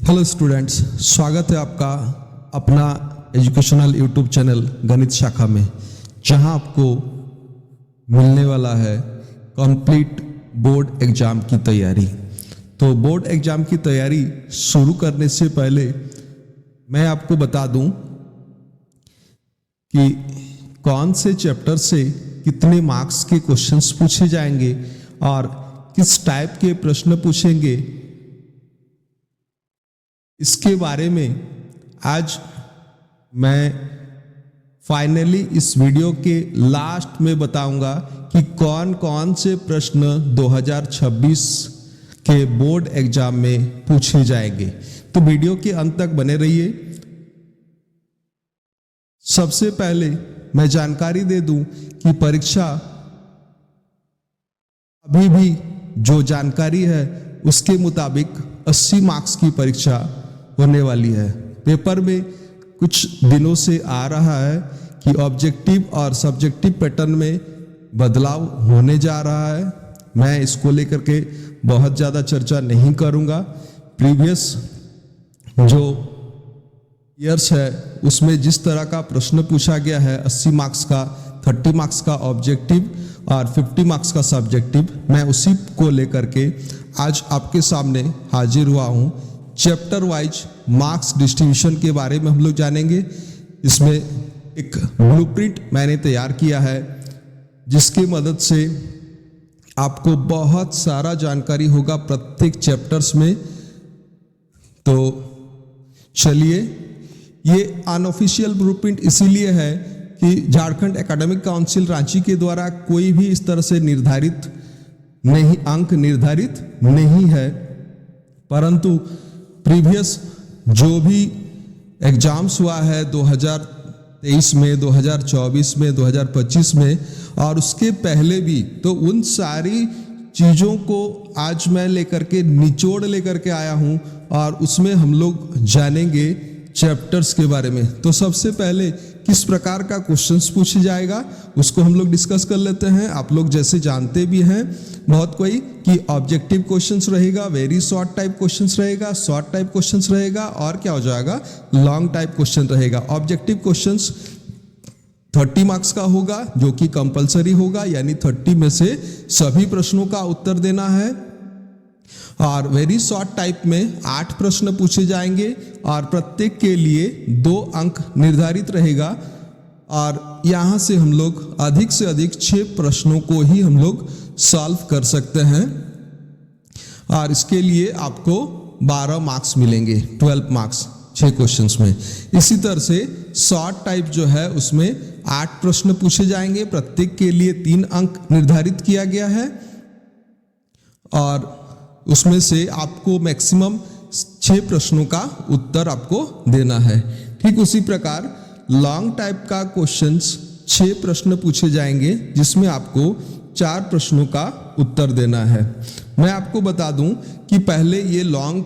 Hello students, स्वागत है आपका अपना एजुकेशनल यूट्यूब चैनल गणित शाखा में, जहां आपको मिलने वाला है कंप्लीट बोर्ड एग्जाम की तैयारी। तो बोर्ड एग्जाम की तैयारी शुरू करने से पहले मैं आपको बता दूं कि कौन से चैप्टर से कितने मार्क्स के क्वेश्चंस पूछे जाएंगे और किस टाइप के प्रश्न पूछेंगे, इसके बारे में आज मैं फाइनली इस वीडियो के लास्ट में बताऊंगा कि कौन कौन से प्रश्न 2026 के बोर्ड एग्जाम में पूछे जाएंगे। तो वीडियो के अंत तक बने रहिए। सबसे पहले मैं जानकारी दे दूं कि परीक्षा अभी भी जो जानकारी है उसके मुताबिक 80 मार्क्स की परीक्षा होने वाली है। पेपर में कुछ दिनों से आ रहा है कि ऑब्जेक्टिव और सब्जेक्टिव पैटर्न में बदलाव होने जा रहा है। मैं इसको लेकर के बहुत ज़्यादा चर्चा नहीं करूँगा। प्रीवियस जो ईयर्स है उसमें जिस तरह का प्रश्न पूछा गया है 80 मार्क्स का, 30 मार्क्स का ऑब्जेक्टिव और 50 मार्क्स का सब्जेक्टिव, मैं उसी को लेकर के आज आपके सामने हाजिर हुआ हूँ। चैप्टर वाइज मार्क्स डिस्ट्रीब्यूशन के बारे में हम लोग जानेंगे। इसमें एक ब्लूप्रिंट मैंने तैयार किया है जिसकी मदद से आपको बहुत सारा जानकारी होगा प्रत्येक चैप्टर्स में। तो चलिए, ये अनऑफिशियल ब्लूप्रिंट इसीलिए है कि झारखंड एकेडमिक काउंसिल रांची के द्वारा कोई भी इस तरह से निर्धारित नहीं, अंक निर्धारित नहीं है, परंतु प्रीवियस जो भी एग्जाम्स हुआ है 2023 में, 2024 में, 2025 में और उसके पहले भी, तो उन सारी चीज़ों को आज मैं लेकर के निचोड़ लेकर के आया हूं और उसमें हम लोग जानेंगे चैप्टर्स के बारे में। तो सबसे पहले किस प्रकार का क्वेश्चंस पूछा जाएगा उसको हम लोग डिस्कस कर लेते हैं। आप लोग जैसे जानते भी हैं बहुत कोई कि ऑब्जेक्टिव क्वेश्चंस रहेगा, वेरी शॉर्ट टाइप क्वेश्चंस रहेगा, शॉर्ट टाइप क्वेश्चंस रहेगा और क्या हो जाएगा, लॉन्ग टाइप क्वेश्चन रहेगा। ऑब्जेक्टिव क्वेश्चंस 30 मार्क्स का होगा जो कि कंपलसरी होगा, यानी 30 में से सभी प्रश्नों का उत्तर देना है। और वेरी शॉर्ट टाइप में 8 प्रश्न पूछे जाएंगे और प्रत्येक के लिए 2 अंक निर्धारित रहेगा और यहाँ से हम लोग अधिक से अधिक 6 प्रश्नों को ही हम लोग सॉल्व कर सकते हैं और इसके लिए आपको 12 मार्क्स मिलेंगे, 12 मार्क्स 6 क्वेश्चंस में। इसी तरह से शॉर्ट टाइप जो है उसमें 8 प्रश्न पूछे जाएंगे, प्रत्येक के लिए 3 अंक निर्धारित किया गया है और उसमें से आपको मैक्सिमम 6 प्रश्नों का उत्तर आपको देना है। ठीक उसी प्रकार लॉन्ग टाइप का क्वेश्चंस 6 प्रश्न पूछे जाएंगे जिसमें आपको 4 प्रश्नों का उत्तर देना है। मैं आपको बता दूं कि पहले ये लॉन्ग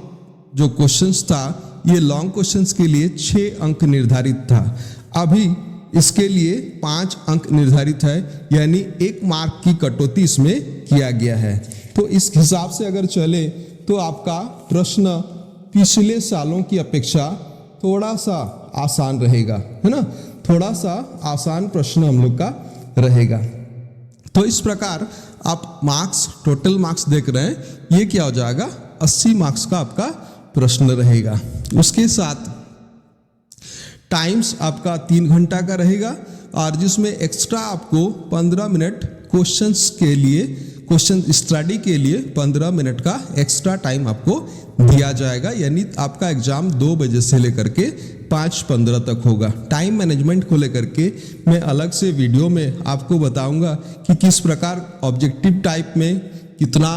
जो क्वेश्चंस था, ये लॉन्ग क्वेश्चंस के लिए 6 अंक निर्धारित था। अभी इसके लिए 5 अंक निर्धारित है, यानी 1 मार्क की कटौती इसमें किया गया है। तो इस हिसाब से अगर चले तो आपका प्रश्न पिछले सालों की अपेक्षा थोड़ा सा आसान रहेगा, है ना, थोड़ा सा आसान प्रश्न हम लोग का रहेगा। तो इस प्रकार आप मार्क्स, टोटल मार्क्स देख रहे हैं, ये क्या हो जाएगा, 80 मार्क्स का आपका प्रश्न रहेगा। उसके साथ टाइम्स आपका 3 घंटा का रहेगा और जिसमें एक्स्ट्रा आपको 15 मिनट क्वेश्चंस के लिए, क्वेश्चन स्टडी के लिए 15 मिनट का एक्स्ट्रा टाइम आपको दिया जाएगा, यानी आपका एग्जाम 2 बजे से लेकर के 5:15 तक होगा। टाइम मैनेजमेंट को लेकर के मैं अलग से वीडियो में आपको बताऊंगा कि किस प्रकार ऑब्जेक्टिव टाइप में कितना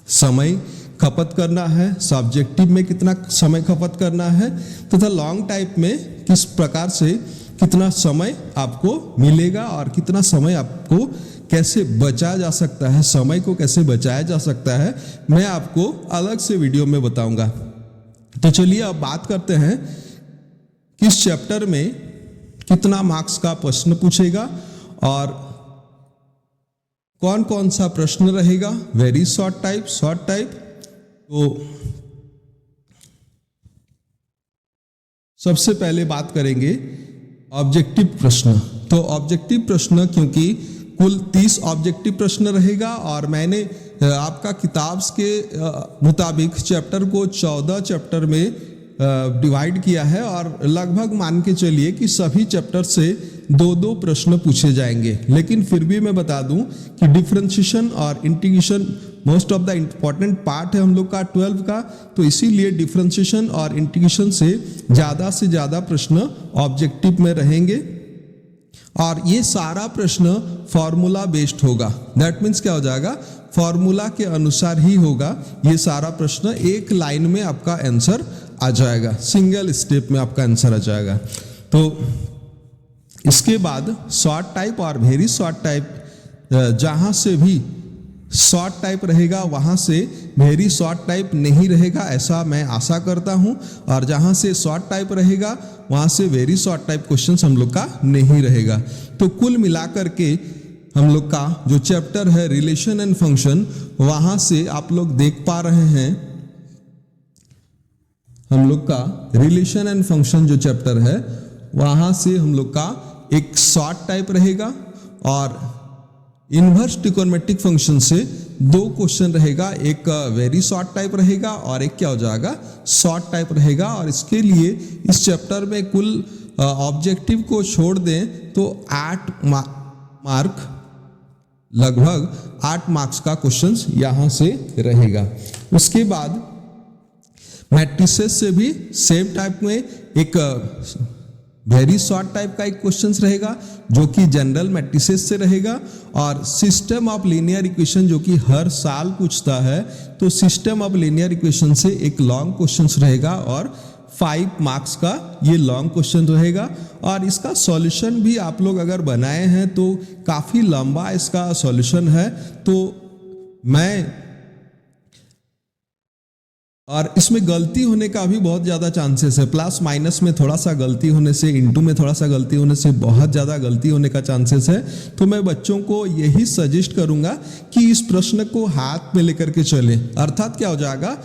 समय खपत करना है, सब्जेक्टिव में कितना समय खपत करना है तथा लॉन्ग टाइप में किस प्रकार से कितना समय आपको मिलेगा और कितना समय आपको कैसे बचाया जा सकता है, समय को कैसे बचाया जा सकता है, मैं आपको अलग से वीडियो में बताऊंगा। तो चलिए अब बात करते हैं किस चैप्टर में कितना मार्क्स का प्रश्न पूछेगा और कौन कौन सा प्रश्न रहेगा, very short type, short type. तो सबसे पहले बात करेंगे ऑब्जेक्टिव प्रश्न। तो ऑब्जेक्टिव प्रश्न, क्योंकि कुल 30 ऑब्जेक्टिव प्रश्न रहेगा और मैंने आपका किताब के मुताबिक चैप्टर को 14 चैप्टर में डिवाइड किया है और लगभग मान के चलिए कि सभी चैप्टर से 2-2 प्रश्न पूछे जाएंगे। लेकिन फिर भी मैं बता दूं कि डिफरेंशिएशन और integration most of the important part है हम लोग का 12 का, तो इसीलिए डिफरेंशिएशन और इंटीग्रेशन से ज़्यादा प्रश्न ऑब्जेक्टिव में रहेंगे और ये सारा प्रश्न फॉर्मूला बेस्ड होगा। दैट मीन्स क्या हो जाएगा, फॉर्मूला के अनुसार ही होगा ये सारा प्रश्न, एक लाइन में आपका आंसर आ जाएगा, सिंगल स्टेप में आपका आंसर आ जाएगा। तो इसके बाद शॉर्ट टाइप और वेरी शॉर्ट टाइप, जहाँ से भी शॉर्ट टाइप रहेगा वहाँ से वेरी शॉर्ट टाइप नहीं रहेगा, ऐसा मैं आशा करता हूँ, और जहाँ से शॉर्ट टाइप रहेगा वहाँ से वेरी शॉर्ट टाइप क्वेश्चंस हम लोग का नहीं रहेगा। तो कुल मिलाकर के हम लोग का जो चैप्टर है रिलेशन एंड फंक्शन, वहाँ से आप लोग देख पा रहे हैं हम लोग का रिलेशन एंड फंक्शन जो चैप्टर है वहाँ से हम लोग का एक शॉर्ट टाइप रहेगा और इन्वर्स ट्रिगोनोमेट्रिक फंक्शन से 2 क्वेश्चन रहेगा, एक वेरी शॉर्ट टाइप रहेगा और एक क्या हो जाएगा, शॉर्ट टाइप रहेगा। और इसके लिए इस चैप्टर में कुल ऑब्जेक्टिव को छोड़ दें तो 8 मार्क, लगभग 8 मार्क्स का क्वेश्चंस यहाँ से रहेगा। उसके बाद मैट्रिसेस से भी सेम टाइप में एक वेरी शॉर्ट टाइप का एक क्वेश्चंस रहेगा जो कि जनरल मैट्रिसेस से रहेगा, और सिस्टम ऑफ लीनियर इक्वेशन जो कि हर साल पूछता है, तो सिस्टम ऑफ लीनियर इक्वेशन से एक लॉन्ग क्वेश्चंस रहेगा और 5 मार्क्स का ये लॉन्ग क्वेश्चन रहेगा। और इसका सॉल्यूशन भी आप लोग अगर बनाए हैं तो काफ़ी लंबा इसका सॉल्यूशन है, तो मैं और इसमें गलती होने का भी बहुत ज़्यादा चांसेस है, प्लस माइनस में थोड़ा सा गलती होने से, इनटू में थोड़ा सा गलती होने से बहुत ज़्यादा गलती होने का चांसेस है। तो मैं बच्चों को यही सजेस्ट करूंगा कि इस प्रश्न को हाथ में लेकर के चलें। अर्थात क्या हो जाएगा,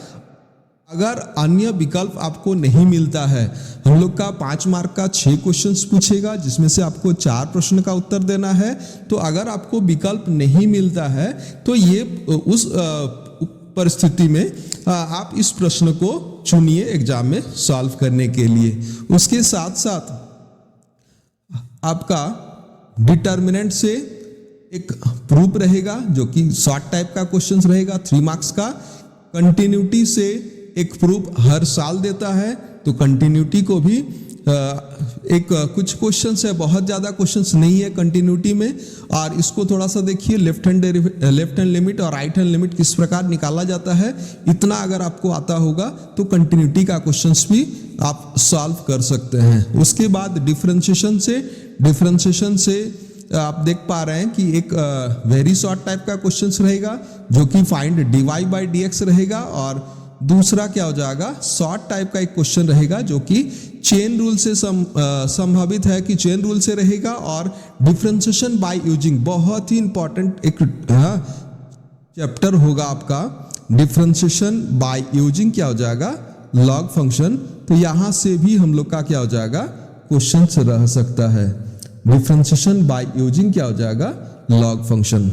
अगर अन्य विकल्प आपको नहीं मिलता है, हम लोग का 5 मार्क का 6 क्वेश्चंस पूछेगा जिसमें से आपको 4 प्रश्न का उत्तर देना है। तो अगर आपको विकल्प नहीं मिलता है तो ये उस परिस्थिति में आप इस प्रश्न को चुनिए एग्जाम में सॉल्व करने के लिए। उसके साथ साथ आपका डिटर्मिनेंट से एक प्रूफ रहेगा जो कि शॉर्ट टाइप का क्वेश्चन रहेगा 3 मार्क्स का। कंटिन्यूटी से एक प्रूफ हर साल देता है, तो कंटिन्यूटी को भी एक कुछ क्वेश्चंस है, बहुत ज़्यादा क्वेश्चंस नहीं है कंटिन्यूटी में। और इसको थोड़ा सा देखिए, लेफ्ट हैंड लिमिट और राइट हैंड लिमिट किस प्रकार निकाला जाता है, इतना अगर आपको आता होगा तो कंटिन्यूटी का क्वेश्चंस भी आप सॉल्व कर सकते हैं। उसके बाद डिफरेंशिएशन से आप देख पा रहे हैं कि एक वेरी शॉर्ट टाइप का क्वेश्चंस रहेगा जो कि फाइंड dy बाई dx रहेगा, और दूसरा क्या हो जाएगा, शॉर्ट टाइप का एक क्वेश्चन रहेगा जो कि चेन रूल से संभावित है कि चेन रूल से रहेगा, और डिफरेंशिएशन बाय यूजिंग बहुत ही इंपॉर्टेंट एक चैप्टर होगा आपका, डिफरेंशिएशन बाय यूजिंग क्या हो जाएगा, लॉग फंक्शन। तो यहां से भी हम लोग का क्या हो जाएगा, क्वेश्चन रह सकता है। डिफरेंशिएशन बाय यूजिंग क्या हो जाएगा, लॉग फंक्शन।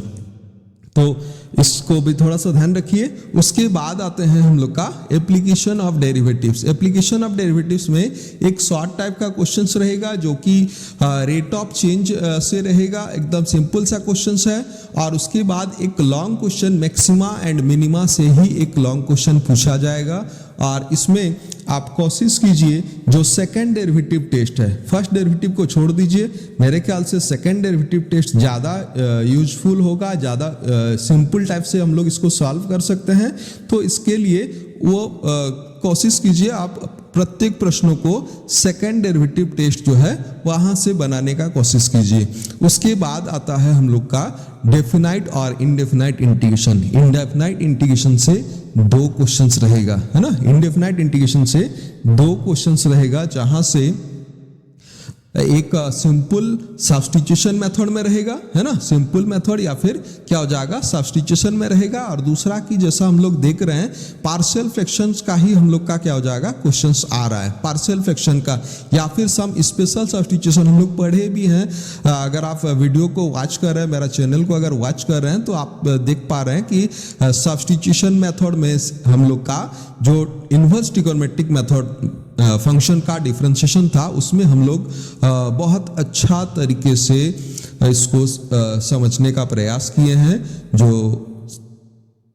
तो इसको भी थोड़ा सा ध्यान रखिए। उसके बाद आते हैं हम लोग का application of derivatives. Application of derivatives में एक शॉर्ट टाइप का क्वेश्चंस रहेगा जो कि रेट ऑफ चेंज से रहेगा, एकदम सिंपल सा क्वेश्चंस है। और उसके बाद एक long question maxima and minima से ही एक लॉन्ग क्वेश्चन पूछा जाएगा, और इसमें आप कोशिश कीजिए जो सेकंड डेरिवेटिव टेस्ट है, फर्स्ट डेरिवेटिव को छोड़ दीजिए। मेरे ख्याल से सेकंड डेरिवेटिव टेस्ट ज़्यादा यूजफुल होगा, ज़्यादा सिंपल टाइप से हम लोग इसको सॉल्व कर सकते हैं। तो इसके लिए वो कोशिश कीजिए आप प्रत्येक प्रश्नों को सेकंड डेरिवेटिव टेस्ट जो है वहाँ से बनाने का कोशिश कीजिए। उसके बाद आता है हम लोग का डेफिनाइट और इनडेफिनाइट इंटीग्रेशन। इनडेफिनाइट इंटीग्रेशन से 2 क्वेश्चंस रहेगा, है ना। इनडेफिनाइट इंटीग्रेशन से 2 क्वेश्चंस रहेगा, जहां से एक सिंपल सब्स्टिट्यूशन मेथड में रहेगा, है ना, सिंपल मेथड, या फिर क्या हो जाएगा सब्स्टिट्यूशन में रहेगा। और दूसरा कि जैसा हम लोग देख रहे हैं पार्शियल फ्रैक्शंस का ही हम लोग का क्या हो जाएगा क्वेश्चंस आ रहा है, पार्शियल फ्रैक्शन का, या फिर सम स्पेशल सब्स्टिट्यूशन हम लोग पढ़े भी हैं। अगर आप वीडियो को वॉच कर रहे हैं, मेरा चैनल को अगर वॉच कर रहे हैं तो आप देख पा रहे हैं कि सब्स्टिट्यूशन मेथड में हम लोग का जो इन्वर्स ट्रिगोनोमेट्रिक मेथड फंक्शन का डिफरेंशिएशन था उसमें हम लोग बहुत अच्छा तरीके से इसको समझने का प्रयास किए हैं, जो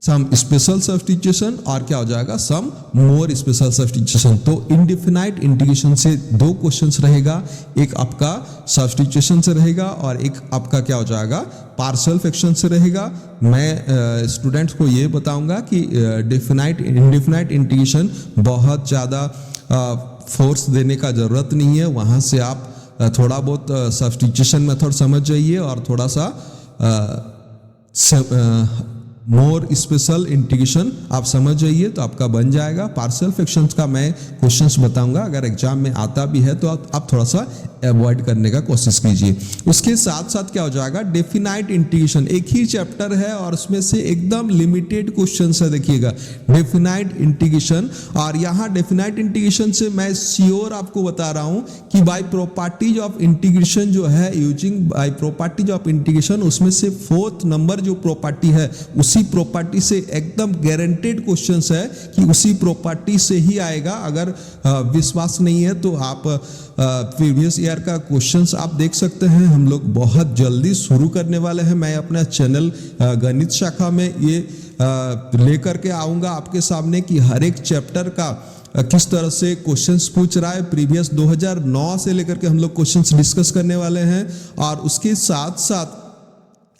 सम स्पेशल सब्स्टिट्यूशन और क्या हो जाएगा सम मोर स्पेशल सब्स्टिट्यूशन। तो इनडिफिनाइट इंटीग्रेशन से दो क्वेश्चंस रहेगा, एक आपका सब्स्टिट्यूशन से रहेगा और एक आपका क्या हो जाएगा पार्शियल फ्रैक्शन से रहेगा। मैं स्टूडेंट्स को ये बताऊंगा कि इनडिफिनाइट इंटीग्रेशन बहुत ज़्यादा फोर्स देने का ज़रूरत नहीं है, वहाँ से आप थोड़ा बहुत सब्स्टिट्यूशन मेथड समझ जाइए और थोड़ा सा मोर स्पेशल इंटीग्रेशन आप समझ जाइए तो आपका बन जाएगा। पार्शियल फ्रैक्शंस का मैं क्वेश्चंस बताऊंगा, अगर एग्जाम में आता भी है तो आप थोड़ा सा अवॉइड करने का कोशिश कीजिए। उसके साथ साथ क्या हो जाएगा डेफिनाइट इंटीग्रेशन, एक ही चैप्टर है और उसमें से एकदम लिमिटेड क्वेश्चंस है, देखिएगा डेफिनाइट इंटीग्रेशन। और यहाँ डेफिनाइट इंटीग्रेशन से मैं श्योर आपको बता रहा हूँ कि बाय प्रॉपर्टीज ऑफ इंटीग्रेशन जो है, using by properties of integration, उसमें से 4th नंबर जो प्रॉपर्टी है उसी प्रॉपर्टी से एकदम गारंटेड क्वेश्चंस है कि उसी प्रॉपर्टी से ही आएगा। अगर विश्वास नहीं है तो आप प्रीवियस ईयर का क्वेश्चंस आप देख सकते हैं। हम लोग बहुत जल्दी शुरू करने वाले हैं, मैं अपना चैनल गणित शाखा में ये लेकर के आऊँगा आपके सामने कि हर एक चैप्टर का किस तरह से क्वेश्चंस पूछ रहा है। प्रीवियस 2009 से लेकर के हम लोग क्वेश्चंस डिस्कस करने वाले हैं और उसके साथ साथ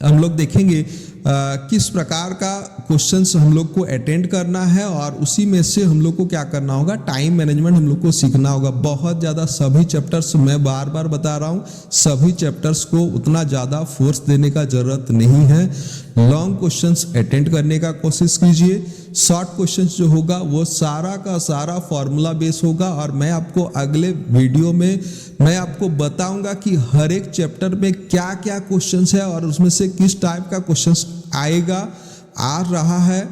हम लोग देखेंगे किस प्रकार का क्वेश्चंस हम लोग को अटेंड करना है और उसी में से हम लोग को क्या करना होगा, टाइम मैनेजमेंट हम लोग को सीखना होगा। बहुत ज़्यादा सभी चैप्टर्स, मैं बार बार बता रहा हूँ, सभी चैप्टर्स को उतना ज़्यादा फोर्स देने का ज़रूरत नहीं है। लॉन्ग क्वेश्चंस अटेंड करने का कोशिश कीजिए। शॉर्ट क्वेश्चंस जो होगा वो सारा का सारा फॉर्मूला बेस होगा और मैं आपको अगले वीडियो में मैं आपको बताऊंगा कि हर एक चैप्टर में क्या क्या क्वेश्चंस है और उसमें से किस टाइप का क्वेश्चंस आएगा, आ रहा है।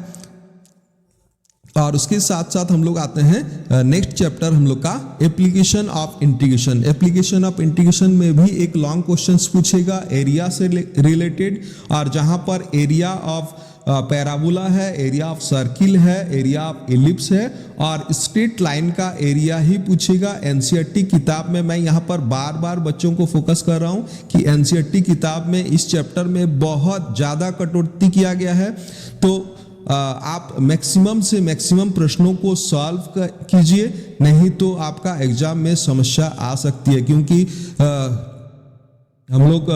और उसके साथ साथ हम लोग आते हैं नेक्स्ट चैप्टर हम लोग का application of integration. Application of integration में भी एक लॉन्ग क्वेश्चंस पूछेगा एरिया से रिलेटेड, और जहां पर एरिया ऑफ पैराबोला है, एरिया ऑफ सर्किल है, एरिया ऑफ एलिप्स है और स्ट्रेट लाइन का एरिया ही पूछेगा। एनसीईआरटी किताब में मैं यहाँ पर बार बार बच्चों को फोकस कर रहा हूँ कि एनसीईआरटी किताब में इस चैप्टर में बहुत ज़्यादा कटौती किया गया है, तो आप मैक्सिमम से मैक्सिमम प्रश्नों को सॉल्व कीजिए, नहीं तो आपका एग्जाम में समस्या आ सकती है। क्योंकि हम लोग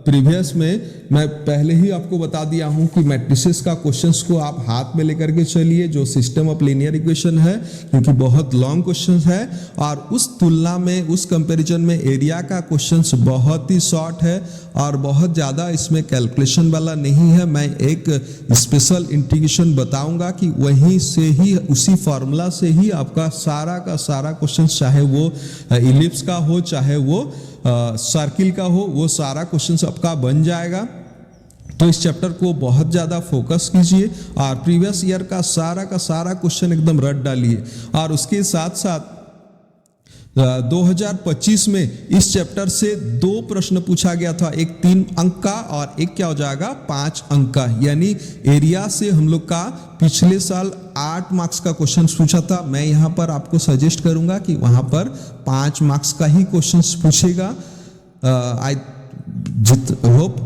प्रीवियस में मैं पहले ही आपको बता दिया हूं कि मैट्रिसेस का क्वेश्चंस को आप हाथ में लेकर के चलिए, जो सिस्टम ऑफ लीनियर इक्वेशन है, क्योंकि बहुत लॉन्ग क्वेश्चंस है और उस तुलना में, उस कंपैरिजन में एरिया का क्वेश्चंस बहुत ही शॉर्ट है और बहुत ज़्यादा इसमें कैलकुलेशन वाला नहीं है। मैं एक स्पेशल इंटीग्रेशन बताऊंगा कि वहीं से ही, उसी फार्मूला से ही आपका सारा का सारा क्वेश्चन, चाहे वो इलिप्स का हो चाहे वो सर्किल का हो, वो सारा क्वेश्चन आपका बन जाएगा। तो इस चैप्टर को बहुत ज़्यादा फोकस कीजिए और प्रीवियस ईयर का सारा क्वेश्चन एकदम रट डालिए। और उसके साथ साथ 2025 में इस चैप्टर से 2 प्रश्न पूछा गया था, एक 3 अंक का और एक क्या हो जाएगा 5 अंक का। यानी एरिया से हम लोग का पिछले साल 8 मार्क्स का क्वेश्चन पूछा था। मैं यहाँ पर आपको सजेस्ट करूंगा कि वहाँ पर 5 मार्क्स का ही क्वेश्चन पूछेगा। होप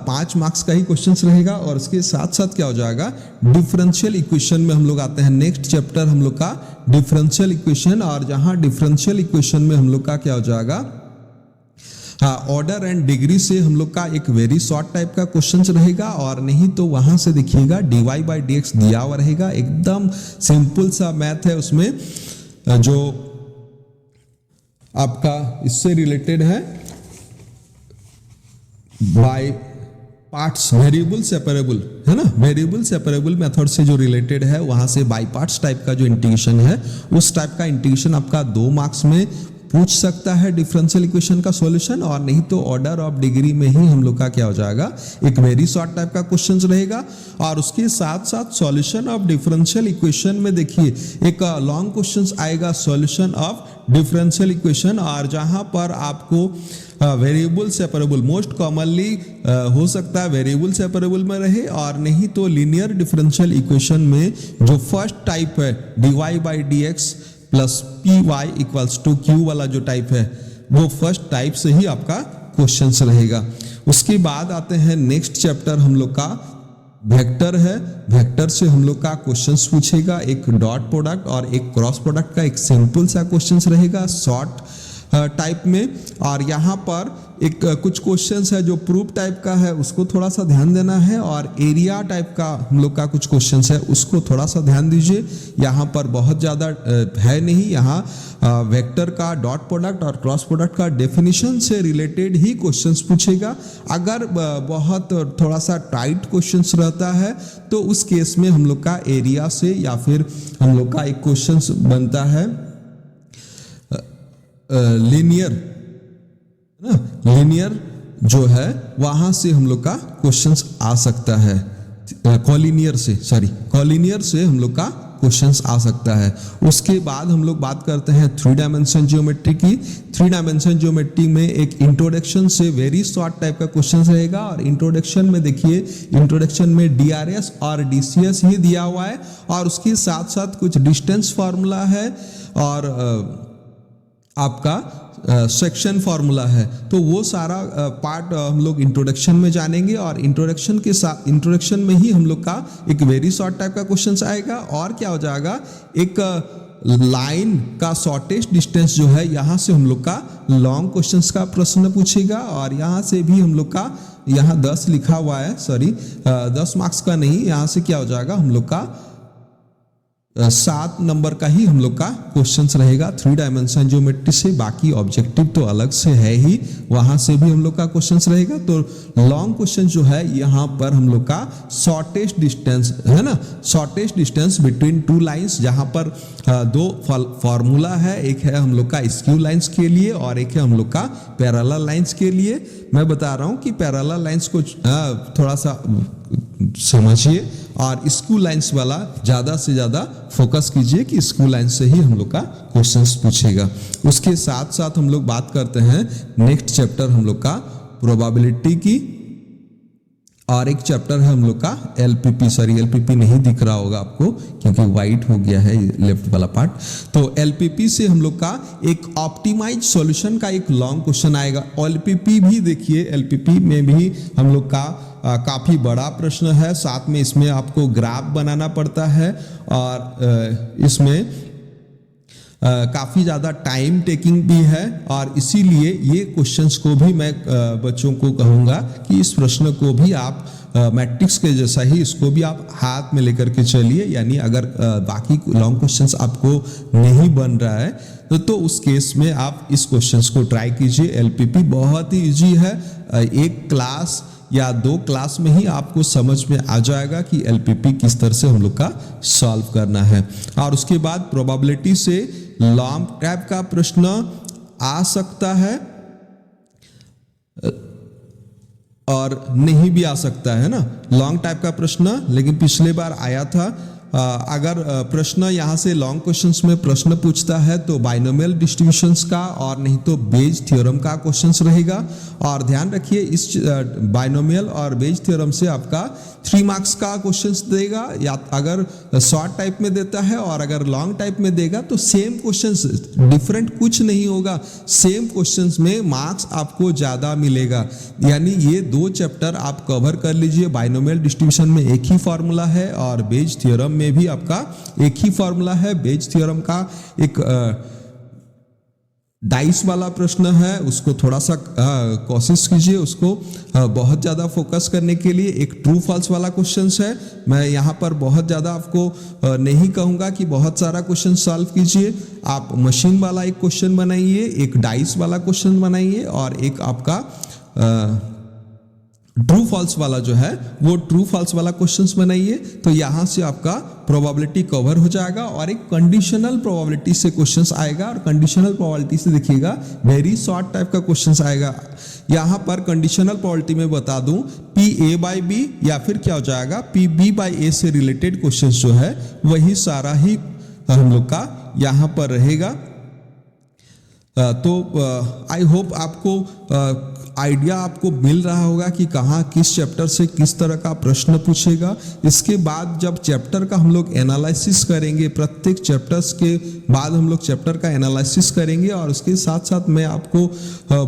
5 मार्क्स का ही क्वेश्चंस रहेगा। और उसके साथ साथ क्या हो जाएगा, डिफरेंशियल इक्वेशन में हम लोग आते हैं। नेक्स्ट चैप्टर हम लोग का डिफरेंशियल इक्वेशन, और जहां डिफरेंशियल इक्वेशन में हम लोग का क्या हो जाएगा, ऑर्डर एंड डिग्री से हम लोग का एक वेरी शॉर्ट टाइप का क्वेश्चन रहेगा। और नहीं तो वहां से देखिएगा dy/dx दिया हुआ रहेगा, एकदम सिंपल सा मैथ है उसमें, जो आपका इससे रिलेटेड है बाय पार्ट्स, वेरिएबल सेपरेबल, है ना, वेरिएबल सेपरेबल मेथड से जो रिलेटेड है, वहां से बाय पार्ट्स टाइप का जो इंटीग्रेशन है, उस टाइप का इंटीग्रेशन आपका 2 मार्क्स में पूछ सकता है डिफरेंशियल इक्वेशन का सॉल्यूशन, और नहीं तो ऑर्डर ऑफ डिग्री में ही हम लोग का क्या हो जाएगा, एक वेरी शॉर्ट टाइप का क्वेश्चन रहेगा। और उसके साथ साथ सॉल्यूशन ऑफ डिफरेंशियल इक्वेशन में देखिए एक लॉन्ग क्वेश्चन आएगा, सॉल्यूशन ऑफ डिफरेंशियल इक्वेशन, और जहां पर आपको वेरिएबल सेपरेबल मोस्ट कॉमनली हो सकता है वेरिएबल सेपरेबल में रहे, और नहीं तो लीनियर डिफरेंशियल इक्वेशन में जो फर्स्ट टाइप है dy/dx plus py equals to q वाला जो टाइप है वो फर्स्ट टाइप से ही आपका क्वेश्चन रहेगा। उसके बाद आते हैं नेक्स्ट चैप्टर हम लोग का वेक्टर है। वेक्टर से हम लोग का क्वेश्चंस पूछेगा, एक डॉट प्रोडक्ट और एक क्रॉस प्रोडक्ट का एक सिंपल सा क्वेश्चंस रहेगा शॉर्ट टाइप में। और यहाँ पर एक कुछ क्वेश्चंस है जो प्रूफ टाइप का है, उसको थोड़ा सा ध्यान देना है, और एरिया टाइप का हम लोग का कुछ क्वेश्चंस है उसको थोड़ा सा ध्यान दीजिए। यहाँ पर बहुत ज़्यादा है नहीं, यहाँ वेक्टर का डॉट प्रोडक्ट और क्रॉस प्रोडक्ट का डेफिनेशन से रिलेटेड ही क्वेश्चंस पूछेगा। अगर बहुत थोड़ा सा टाइट क्वेश्चंस रहता है तो उस केस में हम लोग का एरिया से या फिर हम लोग का एक क्वेश्चंस बनता है लीनियर ना, लीनियर जो है वहां से हम लोग का क्वेश्चंस आ सकता है, कॉलिनियर से हम लोग का क्वेश्चंस आ सकता है। उसके बाद हम लोग बात करते हैं 3 डायमेंशन ज्योमेट्री की। 3 डायमेंशन ज्योमेट्री में एक इंट्रोडक्शन से वेरी शॉर्ट टाइप का क्वेश्चन रहेगा, और इंट्रोडक्शन में देखिए, इंट्रोडक्शन में DRS और DCS ही दिया हुआ है, और उसके साथ साथ कुछ डिस्टेंस फार्मूला है और आपका सेक्शन फार्मूला है। तो वो सारा पार्ट हम लोग इंट्रोडक्शन में जानेंगे, और इंट्रोडक्शन में ही हम लोग का एक वेरी शॉर्ट टाइप का क्वेश्चन आएगा। और क्या हो जाएगा, एक लाइन का शॉर्टेस्ट डिस्टेंस जो है यहाँ से हम लोग का लॉन्ग क्वेश्चंस का प्रश्न पूछेगा, और यहाँ से भी हम लोग का, यहाँ 10 लिखा हुआ है, 10 मार्क्स का नहीं, यहाँ से क्या हो जाएगा हम लोग का 7 नंबर का ही हम लोग का क्वेश्चंस रहेगा 3 डायमेंशन ज्योमेट्री से। बाकी ऑब्जेक्टिव तो अलग से है ही, वहां से भी हम लोग का क्वेश्चंस रहेगा। तो लॉन्ग क्वेश्चन जो है यहाँ पर हम लोग का शॉर्टेस्ट डिस्टेंस है ना, शॉर्टेस्ट डिस्टेंस बिटवीन 2 लाइंस, जहां पर 2 फॉर्मूला है, एक है हम लोग का स्क्यू लाइंस के लिए और एक है हम लोग का पैरेलल लाइंस के लिए। मैं बता रहा हूं कि पैरेलल लाइंस को थोड़ा सा समझिए, और स्क्यू लाइंस वाला ज्यादा से ज्यादा फोकस कीजिए कि स्क्यू लाइन से ही हम लोग का क्वेश्चंस पूछेगा। उसके साथ साथ हम लोग बात करते हैं नेक्स्ट चैप्टर हम लोग का प्रोबेबिलिटी की, और एक चैप्टर है हम लोग का एलपीपी नहीं दिख रहा होगा आपको क्योंकि वाइट हो गया है लेफ्ट वाला पार्ट। तो एलपीपी से हम लोग का एक ऑप्टिमाइज सॉल्यूशन का एक लॉन्ग क्वेश्चन आएगा। एलपीपी भी देखिए, एलपीपी में भी हम लोग का काफ़ी बड़ा प्रश्न है, साथ में इसमें आपको ग्राफ बनाना पड़ता है, और इसमें काफ़ी ज़्यादा टाइम टेकिंग भी है, और इसीलिए ये क्वेश्चंस को भी मैं बच्चों को कहूँगा कि इस प्रश्न को भी आप मैट्रिक्स के जैसा ही इसको भी आप हाथ में लेकर के चलिए। यानी अगर बाकी लॉन्ग क्वेश्चंस आपको नहीं बन रहा है तो उस केस में आप इस क्वेश्चंस को ट्राई कीजिए। एलपीपी बहुत ही ईजी है, एक क्लास या 2 क्लास में ही आपको समझ में आ जाएगा कि एलपीपी किस तरह से हम लोग का सॉल्व करना है। और उसके बाद प्रोबेबिलिटी से लॉन्ग टाइप का प्रश्न आ सकता है और नहीं भी आ सकता है ना, लॉन्ग टाइप का प्रश्न। लेकिन पिछले बार आया था, अगर प्रश्न यहाँ से लॉन्ग क्वेश्चंस में प्रश्न पूछता है तो बाइनोमियल डिस्ट्रीब्यूशंस का और नहीं तो बेज थ्योरम का क्वेश्चंस रहेगा। और ध्यान रखिए, इस बाइनोमियल और बेज थ्योरम से आपका 3 मार्क्स का क्वेश्चंस देगा, या अगर शॉर्ट टाइप में देता है और अगर लॉन्ग टाइप में देगा तो सेम क्वेश्चंस, डिफरेंट कुछ नहीं होगा, सेम क्वेश्चंस में मार्क्स आपको ज़्यादा मिलेगा। यानी ये 2 चैप्टर आप कवर कर लीजिए। बाइनोमियल डिस्ट्रीब्यूशन में एक ही फॉर्मूला है और बेज थ्योरम में भी आपका एक ही फॉर्मूला है। बेज थ्योरम का एक डाइस वाला प्रश्न है, उसको थोड़ा सा कोशिश कीजिए उसको बहुत ज़्यादा फोकस करने के लिए। एक ट्रू फॉल्स वाला क्वेश्चन है, मैं यहाँ पर बहुत ज़्यादा आपको नहीं कहूँगा कि बहुत सारा क्वेश्चन सॉल्व कीजिए। आप मशीन वाला एक क्वेश्चन बनाइए, एक डाइस वाला क्वेश्चन बनाइए और एक आपका ट्रू फॉल्स वाला जो है वो ट्रू फॉल्स वाला क्वेश्चंस बनाइए, तो यहां से आपका प्रोबेबिलिटी कवर हो जाएगा और एक कंडीशनल प्रोबेबिलिटी से क्वेश्चंस आएगा। और कंडीशनल प्रोबेबिलिटी से देखिएगा वेरी शॉर्ट टाइप का क्वेश्चंस आएगा। यहां पर कंडीशनल प्रोबेबिलिटी में बता दूं पी ए बाई बी या फिर क्या हो जाएगा पी बी बाई ए से रिलेटेड क्वेश्चंस जो है वही सारा ही हम लोग का यहां पर रहेगा। तो आई होप आपको आइडिया आपको मिल रहा होगा कि कहाँ किस चैप्टर से किस तरह का प्रश्न पूछेगा। इसके बाद जब चैप्टर का हम लोग एनालिसिस करेंगे, प्रत्येक चैप्टर्स के बाद हम लोग चैप्टर का एनालिसिस करेंगे और उसके साथ साथ मैं आपको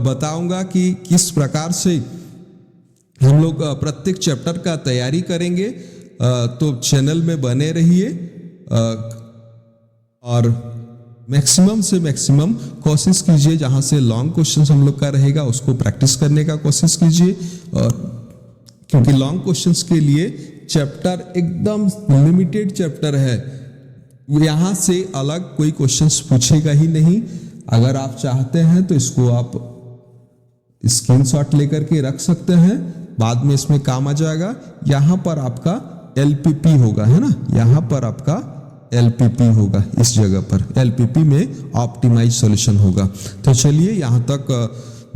बताऊंगा कि किस प्रकार से हम लोग प्रत्येक चैप्टर का तैयारी करेंगे। तो चैनल में बने रहिए और मैक्सिमम से मैक्सिमम कोशिश कीजिए, जहां से लॉन्ग क्वेश्चन हम लोग का रहेगा उसको प्रैक्टिस करने का कोशिश कीजिए। और क्योंकि लॉन्ग क्वेश्चंस के लिए चैप्टर एकदम लिमिटेड चैप्टर है, यहां से अलग कोई क्वेश्चंस पूछेगा ही नहीं। अगर आप चाहते हैं तो इसको आप स्क्रीनशॉट लेकर के रख सकते हैं, बाद में इसमें काम आ जाएगा। यहां पर आपका एलपीपी होगा, है ना, यहां पर आपका एलपीपी होगा, इस जगह पर एलपीपी में ऑप्टिमाइज सॉल्यूशन होगा। तो चलिए यहाँ तक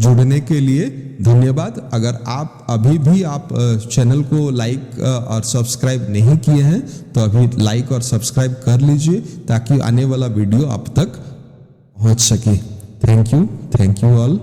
जुड़ने के लिए धन्यवाद। अगर आप अभी भी आप चैनल को लाइक और सब्सक्राइब नहीं किए हैं तो अभी लाइक और सब्सक्राइब कर लीजिए ताकि आने वाला वीडियो आप तक पहुँच सके। Thank you all.